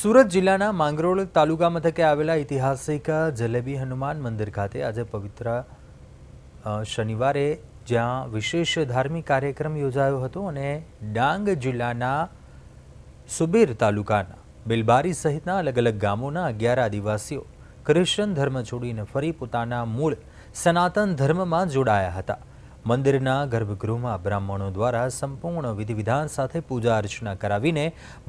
સુરત જિલ્લાના માંગરોળ તાલુકા મથકે આવેલા ઐતિહાસિક જલેબી હનુમાન મંદિર ખાતે આજે પવિત્ર શનિવારે જ્યાં વિશેષ ધાર્મિક કાર્યક્રમ યોજાયો હતો અને ડાંગ જિલ્લાના સુબીર તાલુકાના બેલબારી સહિતના અલગ અલગ ગામોના 11 આદિવાસીઓ ક્રિશ્ચન ધર્મ છોડીને ફરી પોતાના મૂળ સનાતન ધર્મમાં જોડાયા હતા। મંદિરના ગર્ભગૃહમાં બ્રાહ્મણો દ્વારા સંપૂર્ણ વિધિ વિધાન સાથે પૂજા અર્ચના કરાવીને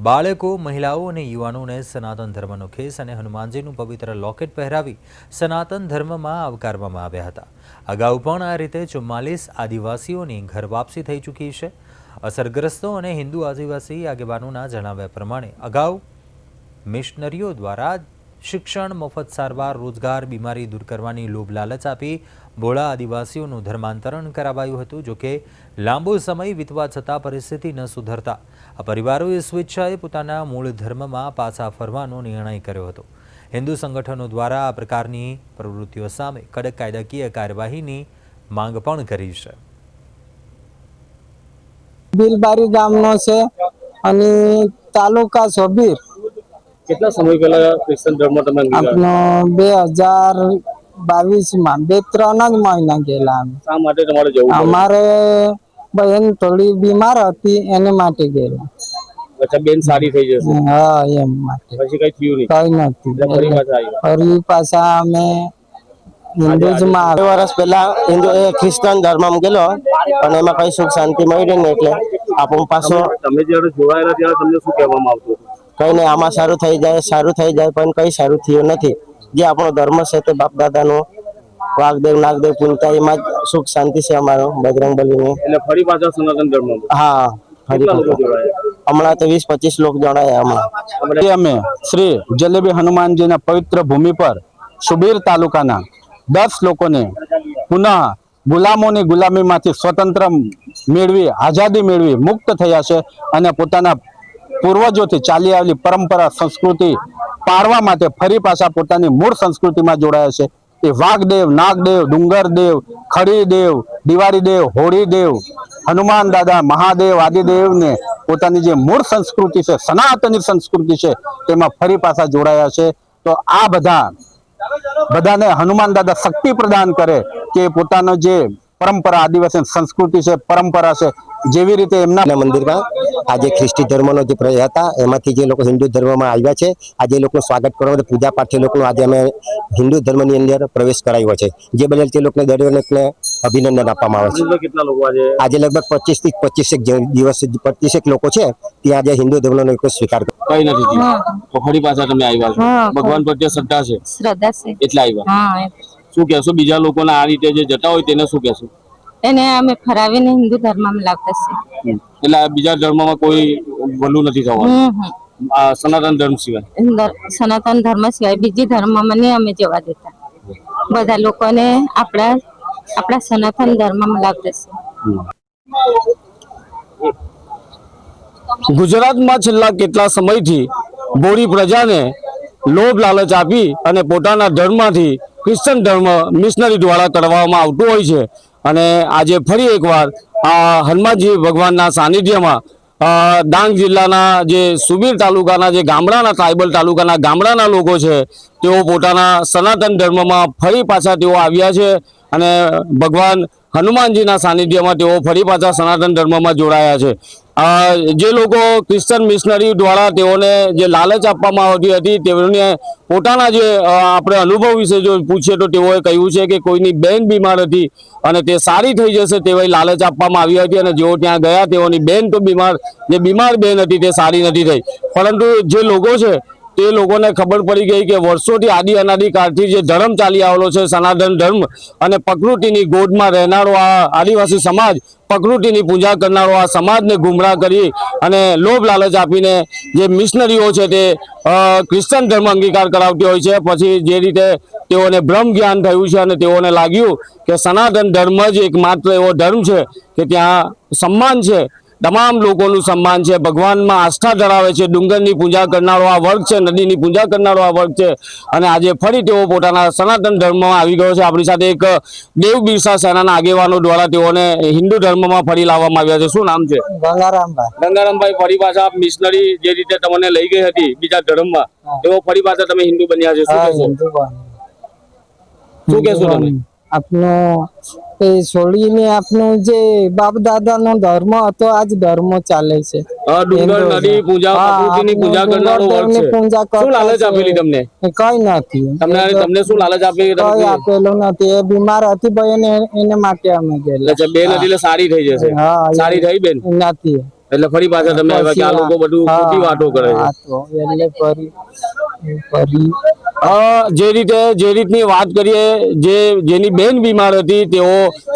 બાળકો, મહિલાઓ અને યુવાનોને સનાતન ધર્મનો ખેસ અને હનુમાનજીનું પવિત્ર લોકેટ પહેરાવી સનાતન ધર્મમાં આવકારવામાં આવ્યા હતા। અગાઉ પણ આ રીતે 44 આદિવાસીઓની ઘર વાપસી થઈ ચૂકી છે। અસરગ્રસ્તો અને હિન્દુ આદિવાસી આગેવાનોના જણાવ્યા પ્રમાણે અગાઉ મિશનરીઓ દ્વારા શિક્ષણ, મફત સારવાર, રોજગાર, બીમારી દૂર કરવાની લોભ લાલચ આપી ભોળા આદિવાસીઓનું ધર્માંતરણ કરાવાયું હતું। જોકે લાંબો સમય વીતવા છતાં પરિસ્થિતિ ન સુધરતા આ પરિવારોએ સ્વેચ્છાએ પોતાના મૂળ ધર્મમાં પાછા ફરવાનો નિર્ણય કર્યો હતો। હિન્દુ સંગઠનો દ્વારા આ પ્રકારની પ્રવૃત્તિઓ સામે કડક કાયદાકીય કાર્યવાહીની માંગ પણ કરી છે। બેલબારી ગામનો છે અને તાલુકા સોબીર। કેટલા સમય પહેલા ક્રિશ્ચન ધર્મ તમે આપનો 2022 માં 2-3 જ મહિના ગયેલા અમે। શા માટે તમારે જવું પડ્યું? અમારે બહેન થોડી બીમાર હતી એને માટે ગયેલા। અચ્છા, બેન સારી થઈ જશે? હા, એમ માટે। પછી કઈ થયું નહીં? કઈ નથી। ફરી પાછા આવ્યા? ફરી પાછા અમે હિન્દુઝમાં વર્ષ પહેલા ખ્રિસ્તન ધર્મમાં ગયેલો અને એમાં કઈ સુખ શાંતિ મળી ને એટલે આપણું પાછો તમે જ્યારે જોડાયેલા ત્યારે તમને શું કહેવામાં આવતું હતું? કઈ નહીં, આમાં સારું થઈ જાય પણ કઈ સારું થયું નથી। જે આપણો ધર્મ છે તે બાપ દાદાનો વાઘદેવ નાગદેવ પૂજતા એમાં જ સુખ શાંતિ છે અમારો બજરંગબલીને। એટલે ફરી પાછા સનાતન ધર્મમાં? હા, ફરી કેટલા લોકો પાછા જોડાયા? હમણાં તો 20-25 લોકો જોડાયા અમે શ્રી જલેબી હનુમાનજીના પવિત્ર ભૂમિ પર સુબીર તાલુકાના 10 લોકોને પુનઃ ગુલામોની ગુલામીમાંથી સ્વતંત્ર મેળવી, આઝાદી મેળવી મુક્ત થયા છે અને પોતાના પૂર્વજોથી ચાલી આવેલી પરંપરા સંસ્કૃતિ પાળવા માટે ફરી પાછા પોતાની મૂળ સંસ્કૃતિમાં જોડાયા છે। એ વાઘદેવ, નાગદેવ, ડુંગરદેવ, ખડીદેવ, દિવાળીદેવ, હોળીદેવ, હનુમાન દાદા, મહાદેવ, આદિદેવને પોતાની જે મૂળ સંસ્કૃતિ છે, સનાતની સંસ્કૃતિ છે, તેમાં ફરી પાછા જોડાયા છે। તો આ બધાને હનુમાન દાદા શક્તિ પ્રદાન કરે કે પોતાનો જે પરંપરા, આદિવાસી સંસ્કૃતિ છે, પરંપરા છે, જેવી રીતે એમના મંદિરમાં આજે ખ્રિસ્તી ધર્મનો જે પ્રજા હતા એમાંથી જે લોકો હિન્દુ ધર્મમાં આવ્યા છે આજે એ લોકોનું સ્વાગત કરવા માટે પૂજા પાઠ લોકોનું આજે અમે હિન્દુ ધર્મની અંદર પ્રવેશ કરાવ્યો છે। જે બદલ તે લોકોને દરેકને અભિનંદન આપવામાં આવે છે। કેટલા લોકો આજે લગભગ 25 લોકો છે ત્યાં આજે હિન્દુ ધર્મનો સ્વીકાર કઈ નથી થયું તો ફરી પાછા તમે આવ્યા છો? ભગવાન પ્રત્યે શ્રદ્ધા છે? શ્રદ્ધા છે એટલે આવ્યા? હા। શું કહેશો બીજા લોકોને આ રીતે જે જતા હોય તેને શું કહેશો? એને અમે ફરાવીને હિન્દુ ધર્મમાં લાવતા છે। એટલે બીજા ધર્મમાં કોઈ ભલું નથી થવાનું? સનાતન ધર્મ સિવાય? સનાતન ધર્મ સિવાય બીજી ધર્મમાં નહીં અમે જવા દેતા। બધા લોકોને આપણા સનાતન ધર્મમાં લાવતા છે। ગુજરાતમાં છેલ્લા કેટલા સમયથી ભોળી પ્રજાને લોભ લાલચ આપી અને પોતાના ધર્મમાંથી ક્રિશ્ચન ધર્મ મિશનરી દ્વારા કરવામાં આવતું હોય છે અને આજે ફરી એકવાર હનુમાનજી ભગવાનના સાનિધ્યમાં ડાંગ જિલ્લાના જે સુબીર તાલુકાના જે ગામડાના ટ્રાઇબલ તાલુકાના ગામડાના લોકો છે તેઓ પોતાના સનાતન ધર્મમાં ફરી પાછા તેઓ આવ્યા છે અને ભગવાન હનુમાનજીના સાનિધ્યમાં તેઓ ફરી પાછા સનાતન ધર્મમાં જોડાયા છે। જે લોકો ક્રિશ્ચન મિશનરી દ્વારા તેઓને જે લાલચ આપવામાં આવતી હતી તેઓને પોતાના જે આપણે અનુભવ વિશે જો પૂછીએ તો તેઓએ કહ્યું છે કે કોઈની બેન બીમાર હતી અને તે સારી થઈ જશે તેવી લાલચ આપવામાં આવી હતી અને જેઓ ત્યાં ગયા તેઓની બેન તો બીમાર બેન હતી તે સારી નથી થઈ। પરંતુ જે લોકો છે તે લોકોને ખબર પડી ગઈ કે વર્ષોથી આદિ અનાદિકાળથી જે ધર્મ ચાલી આવેલો છે સનાતન ધર્મ અને પ્રકૃતિની ગોદમાં રહેનારો આ આદિવાસી સમાજ, પ્રકૃતિની પૂજા કરનારો આ સમાજને ગુમરાહ કરી અને લોભ લાલચ આપીને જે મિશનરીઓ છે તે ક્રિશ્ચન ધર્મ અંગીકાર કરાવતી હોય છે। પછી જે રીતે તેઓને બ્રહ્મ જ્ઞાન થયું છે અને તેઓને લાગ્યું કે સનાતન ધર્મ જ એકમાત્ર એવો ધર્મ છે કે ત્યાં સન્માન છે તમામ લોકોનું સન્માન છે, ભગવાનમાં આસ્થા ધરાવે છે, ડુંગરની પૂજા કરનારો આ વર્ગ છે, નદીની પૂજા કરનારો આ વર્ગ છે અને આજે ફરી તેઓ પોતાના સનાતન ધર્મમાં આવી ગયો છે. આપણી સાથે એક દેવ બિરસા સેનાના આગેવાનો દ્વારા તેઓને હિન્દુ ધર્મમાં ફરી લાવવામાં આવ્યા છે. શું નામ છે? ગંગારામભાઈ. ગંગારામભાઈ, ફરી પાછા મિશનરી જે રીતે તમને લઈ ગઈ હતી બીજા ધર્મમાં, તેઓ ફરી પાછા તમે હિન્દુ બન્યા છે. શું હા, કહેશો? હિન્દુ બન્યા. શું કહેશો તમે? આપનું એ છોડીને આપનું જે બાપ દાદાનો ધર્મ હતો આજ ધર્મ ચાલે છે. ડુંગર નદી પૂજા, પ્રકૃતિની પૂજા કરનારો વર્ગ છે. શું લાલચ આપેલી તમને? કઈ નથી. તમને શું લાલચ આપી? કઈ આપેલું નથી. એ બીમાર હતી ભાઈ એને માટે અમે ગયેલા. એટલે બેન હતી એટલે સારી થઈ જશે. હા, સારી થઈ બેન નથી. એટલે ફરી પાછા તમે આવ્યા કે આ લોકો બધું ખોટી વાતો કરે છે. એટલે ફરી જે રીતની વાત કરીએ, જેની બેન બીમાર હતી તેઓ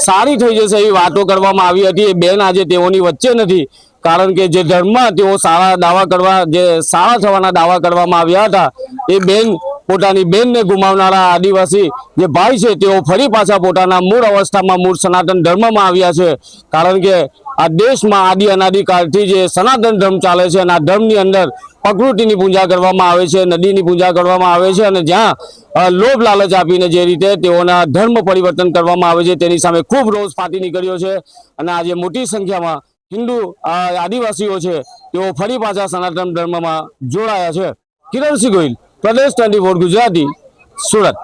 સારી થઈ જશે એવી વાતો કરવામાં આવી હતી. એ બેન આજે તેઓની વચ્ચે નથી, કારણ કે જે ધર્મમાં તેઓ સારા દાવા કરવા, જે સારા થવાના દાવા કરવામાં આવ્યા હતા, એ બેન પોતાની બેનને ગુમાવનારા આદિવાસી જે ભાઈ છે તેઓ ફરી પાછા પોતાના મૂળ અવસ્થામાં, મૂળ સનાતન ધર્મમાં આવ્યા છે. કારણ કે આ દેશમાં આદિ અનાદિકાળથી જે સનાતન ધર્મ ચાલે છે અને આ ધર્મની અંદર પ્રકૃતિની પૂજા કરવામાં આવે છે, નદીની પૂજા કરવામાં આવે છે અને જ્યાં લોભ લાલચ આપીને જે રીતે તેઓના ધર્મ પરિવર્તન કરવામાં આવે છે તેની સામે ખૂબ રોષ ફાટી નીકળ્યો છે. અને આજે મોટી સંખ્યામાં હિન્દુ આદિવાસીઓ છે તેઓ ફરી પાછા સનાતન ધર્મમાં જોડાયા છે. કિરણસિંહ ગોહિલ, પ્રદેશ 24 ગુજરાતી, સુરત.